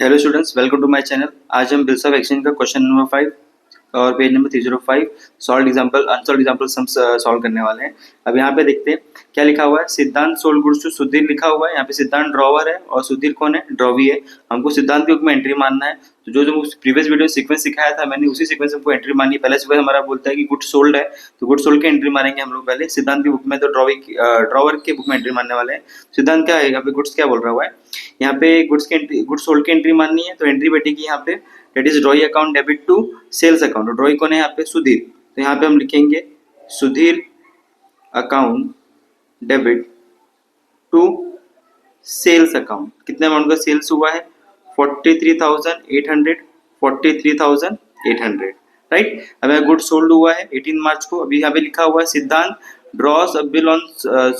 Hello students, welcome to my channel. आज हम bills of exchange का क्वेश्चन नंबर 5 और page number 305 solve example unsolved example sum solve करने वाले हैं। अब यहाँ पे देखते हैं क्या लिखा हुआ है। सिद्धांत सोल्ड गुड्स टू सुधीर लिखा हुआ है। यहाँ पे सिद्धांत ड्रॉवर है और सुधीर कौन है? ड्रॉवी है। हमको सिद्धांत के बुक में एंट्री मानना है। तो जो जो प्रीवियस वीडियो सीक्वेंस सिखाया था मैंने, उसी सीक्वेंस में हमको एंट्री मारनी है। पहला सीक्वेंस हमारा बोलता है कि गुड्स सोल्ड है, तो गुड्स सोल्ड की एंट्री मारेंगे हम लोग पहले सिद्धांत की बुक में। तो ड्रॉवर के बुक में एंट्री मारने वाले हैं। सिद्धांत क्या है? यहाँ पे गुड्स क्या बोल रहा हुआ है, यहाँ पे गुड्स की एंट्री, गुड्स सोल्ड की एंट्री माननी है। तो एंट्री बैठेगी यहाँ पे, that is drawee account debit to sales account. Drawee कौन है यहाँ पे? सुधीर। तो यहाँ पे हम लिखेंगे Sudhir account debit to sales account. कितने अमाउंट का सेल्स हुआ है? 43,800 43,800, राइट। अब यहाँ गुड सोल्ड हुआ है 18 मार्च को। अभी यहाँ पे लिखा हुआ है Siddhant draws a bill on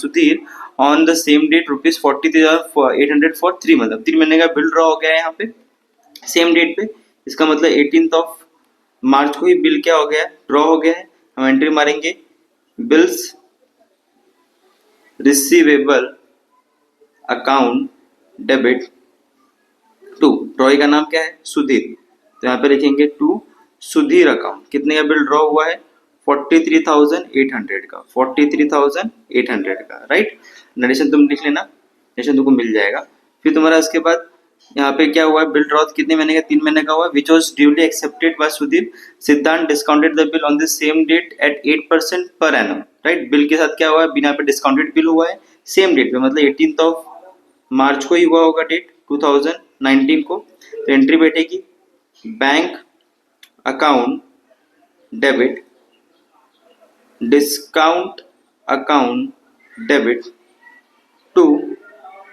Sudhir on the same date ₹43,800 for 3 month. 3 महीने का बिल ड्रॉ हो गया है यहाँ पे सेम डेट पे। इसका मतलब 18 मार्च को ही बिल क्या हो गया है? ड्रॉ हो गया है। हम एंट्री मारेंगे bills receivable account debit to, drawee का नाम क्या है? सुधीर। तो यहाँ पे लिखेंगे टू सुधीर अकाउंट। कितने का बिल ड्रॉ हुआ है? 43,800 का, 43,800 का, राइट। नरेशन तुम लिख लेना, नरेशन तुमको मिल जाएगा। फिर तुम्हारा इसके बाद यहाँ पे क्या हुआ है? बिल ड्रॉ कितने महीने का? 3 महीने का हुआ। Which was duly accepted by Sudhir. Siddhant discounted the bill on the same date at 8% per annum, right. Bill के साथ क्या हुआ है? बिना पे डिस्काउंटेड बिल हुआ है सेम डेट पे, मतलब 18 मार्च को ही हुआ होगा डेट 2019 को। तो एंट्री बैठेगी bank account debit discount account debit to,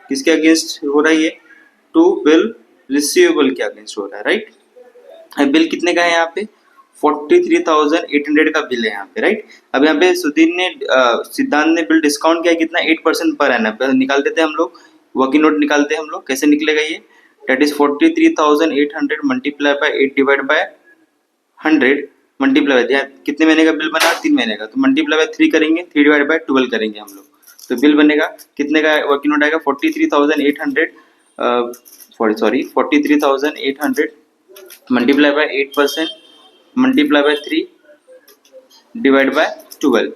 किसके अगेंस्ट हो रहा है ये? टू बिल रिसीवेबल के अगेंस्ट हो रहा है, राइट। बिल कितने का है यहाँ पे? 43,800 का बिल है यहाँ पे, राइट। अब यहाँ पे सुधीर ने सिद्धांत ने बिल डिस्काउंट किया कितना? 8% पर एनम। निकाल देते हैं हम लोग, वर्किंग नोट निकालते हैं हम लोग। कैसे निकलेगा ये? That is 43,800 multiply by 8 divide by 100 multiply by, कितने महीने का बिल बना? 3 महीने का। तो मल्टीप्लाई बाय 3 करेंगे, 3 डिवाइड बाय 12 करेंगे हम लोग। तो बिल बनेगा कितने का? वर्किंग नोट आएगा 43,800 sorry 43,800 multiply by 8% multiply by 3 divide by 12,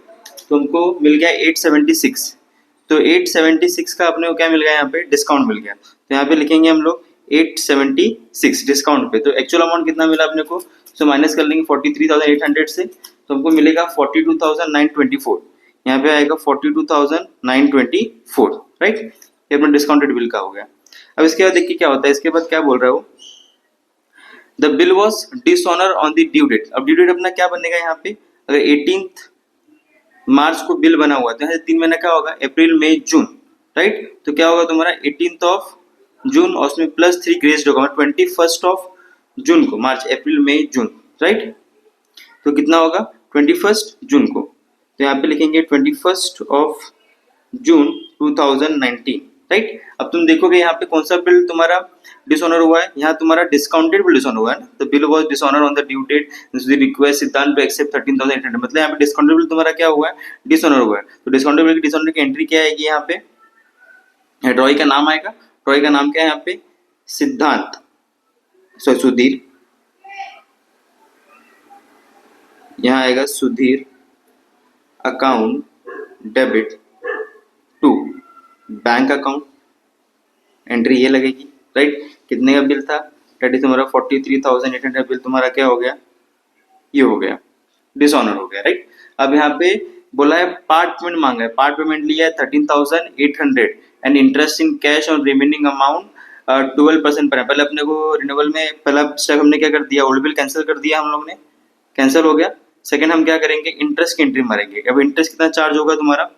तो हमको मिल गया 876। तो 876 का अपने को क्या मिल गया? यहाँ पे डिस्काउंट मिल गया। तो यहाँ पे लिखेंगे हम लोग 876 डिस्काउंट पे। तो एक्चुअल अमाउंट कितना मिला अपने को? तो माइनस कर लेंगे 43,800 से, तो हमको मिलेगा 42,924। यहाँ पे आएगा 42,924, राइट। ये अपना डिस्काउंटेड बिल का हो गया। अब इसके बाद देखिए क्या होता है। इसके बाद क्या बोल रहा हूँ, the bill was dishonour on the due date. अब ड्यू डेट अपना क्या बनेगा यहाँ पे? अगर 18 मार्च को बिल बना हुआ है तो यहाँ से 3 महीना क्या होगा? अप्रैल मई जून, राइट। तो क्या होगा तुम्हारा 18 जून और उसमें +3 ग्रेस होगा 21 जून को, मार्च अप्रैल मई जून, राइट। तो कितना होगा? 21 जून को। तो यहाँ पे लिखेंगे 21 जून 2019, राइट। अब तुम देखोगे यहाँ पे कौन सा बिल तुम्हारा डिसऑनर हुआ है? यहाँ तुम्हारा डिस्काउंटेड बिल डिसऑनर हुआ है ना। The bill was dishonour on the due date request Siddhant to accept 13,800, मतलब यहाँ पे डिस्काउंटेड बिल तुम्हारा क्या हुआ है? डिसऑनर हुआ है। तो डिस्काउंटेड बिल की डिसऑनर की एंट्री क्या आएगी यहाँ पे? ड्रॉई का नाम आएगा। ड्रॉई का नाम क्या है यहाँ पे? सिद्धांत, सॉरी सुधीर। यहाँ आएगा Sudhir account debit to bank account, entry ये लगेगी, राइट। कितने का बिल था? दैट इज तुम्हारा 43,800 बिल तुम्हारा क्या हो गया? ये हो गया, डिसऑनर हो गया, राइट। अब यहाँ पे बोला है पार्ट पेमेंट मांगा है। पार्ट पेमेंट लिया है 13,800 and interest in cash on remaining amount 12% पर है। पहले अपने को रिन्यूअल में पहला स्टेप हमने क्या कर दिया? ओल्ड बिल कैंसिल कर दिया हम लोग ने, कैंसिल हो गया। सेकंड हम क्या करेंगे? इंटरेस्ट की एंट्री मारेंगे। अब इंटरेस्ट कितना चार्ज होगा तुम्हारा?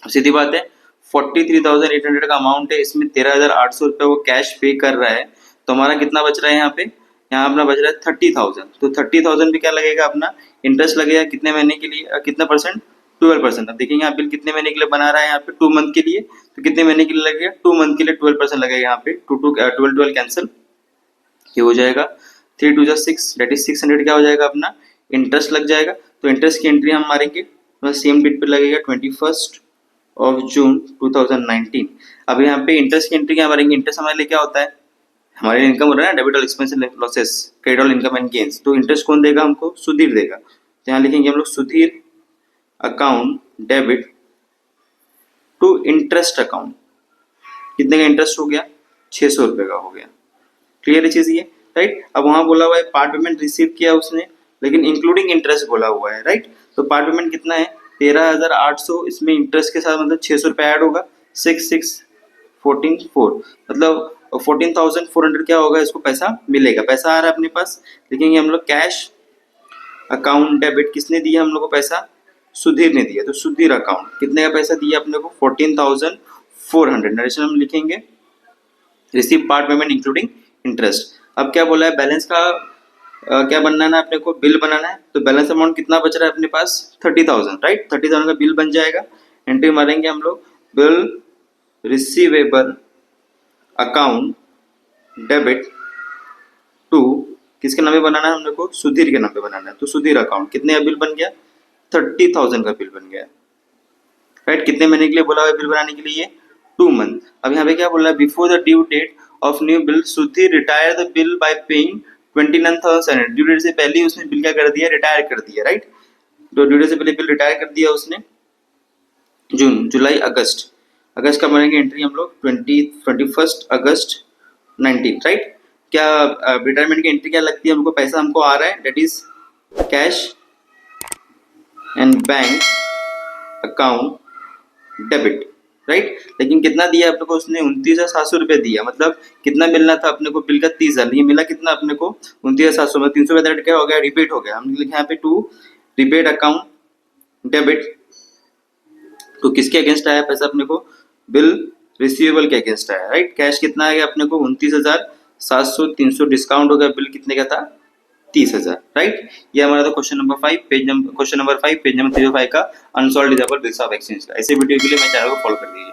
सीधी बात है 43,800 का अमाउंट है, इसमें 13,800 रुपये वो कैश पे कर रहा है। तो हमारा कितना बच रहा है यहाँ पे? यहाँ अपना बच रहा है 30,000। तो 30,000 भी क्या लगेगा? अपना इंटरेस्ट लगेगा। कितने महीने के लिए? कितना परसेंट? 12%। अब देखेंगे यहाँ बिल कितने महीने के लिए बना रहा है? यहाँ पे 2 मंथ के लिए। तो कितने महीने के लिए लगेगा? 2 मंथ के लिए 12% लगेगा यहाँ पे। 12 कैंसिल, ये हो जाएगा 3 2 6, दैट इज 600 क्या हो जाएगा? अपना इंटरेस्ट लग जाएगा। तो इंटरेस्ट की एंट्री हम मारेंगे, सेम डेट पे लगेगा 21 जून 2019। अब यहाँ पे इंटरेस्ट की एंट्री क्या मारेंगे? इंटरेस्ट हमारे लिए क्या होता है? हमारे इनकम हो रहा है ना, डेबिट और एक्सपेंस एंड लॉसेस, क्रेडिट और इनकम एंड गेन्स, तो इंटरेस्ट कौन देगा हमको? सुधीर देगा। तो यहाँ लिखेंगे हम लोग Sudhir account debit to interest account. कितने का इंटरेस्ट हो गया? 600 रुपये का हो गया। क्लियर है चीज ये, राइट। अब वहां बोला हुआ है पार्ट पेमेंट रिसीव किया उसने, लेकिन इंक्लूडिंग इंटरेस्ट बोला हुआ है, राइट। तो पार्ट पेमेंट कितना है? 13,800, इसमें इंटरेस्ट के साथ मतलब 600 रुपये ऐड होगा, 6,614,4 मतलब 14,400 क्या होगा, इसको पैसा मिलेगा। पैसा आ रहा है अपने पास, लिखेंगे हम लोग कैश अकाउंट डेबिट। किसने दिया हम लोग को पैसा? सुधीर ने दिया। तो सुधीर अकाउंट कितने का पैसा दिया अपने को? 14,400। नरेशन हम लिखेंगे receive part payment including interest. अब क्या बोला है? बैलेंस का क्या बनाना है अपने को? बिल बनाना है। तो बैलेंस अमाउंट कितना बच रहा है अपने पास? 30,000, राइट। 30,000 का बिल बन जाएगा। एंट्री मारेंगे हम लोग, bill receivable account debit to, किसके नाम पे बनाना है हम लोग को? सुधीर के नाम पे बनाना है। तो सुधीर अकाउंट कितने का बिल बन गया? 30,000 का बिल बन गया, राइट। कितने महीने के लिए बोला हुआ बिल बनाने के लिए? 2 मंथ। अब यहाँ पे क्या बोला है? Before the due date of new bill Sudhir retire the bill by paying 29,700। Due date से पहले ही उसने बिल क्या कर दिया? रिटायर कर दिया, राइट। तो ड्यू डेट से पहले बिल रिटायर कर दिया उसने। जून, जुलाई, अगस्त। अगस्त का बनेंगे एंट्री हम लोग 21 अगस्त 19, राइट। क्या रिटायरमेंट की एंट्री क्या लगती है हमको? पैसा हमको आ रहा है, date is cash and bank account debit, right. लेकिन कितना दिया अपने को उसने? 29,700 रुपये दिया। मतलब कितना मिलना था अपने को? बिल का 30,000। ये मिला कितना अपने को? 29,700 में 300 रुपये क्या हो गया? रिपीट हो गया। हम लिखे यहाँ पे टू रिपेड अकाउंट डेबिट तो किसके अगेंस्ट आया पैसा अपने को? बिल रिसीवेबल के अगेंस्ट आया, राइट। कैश कितना आया अपने को? 29,700, 300 डिस्काउंट हो गया, बिल कितने का था? 30,000, राइट। ये हमारा था क्वेश्चन नंबर 5 पेज नंबर 5 का अनसॉल्व डिसेबल बिल्स ऑफ एक्सचेंज का। ऐसे वीडियो के लिए मेरे चैनल को फॉलो कर दीजिए।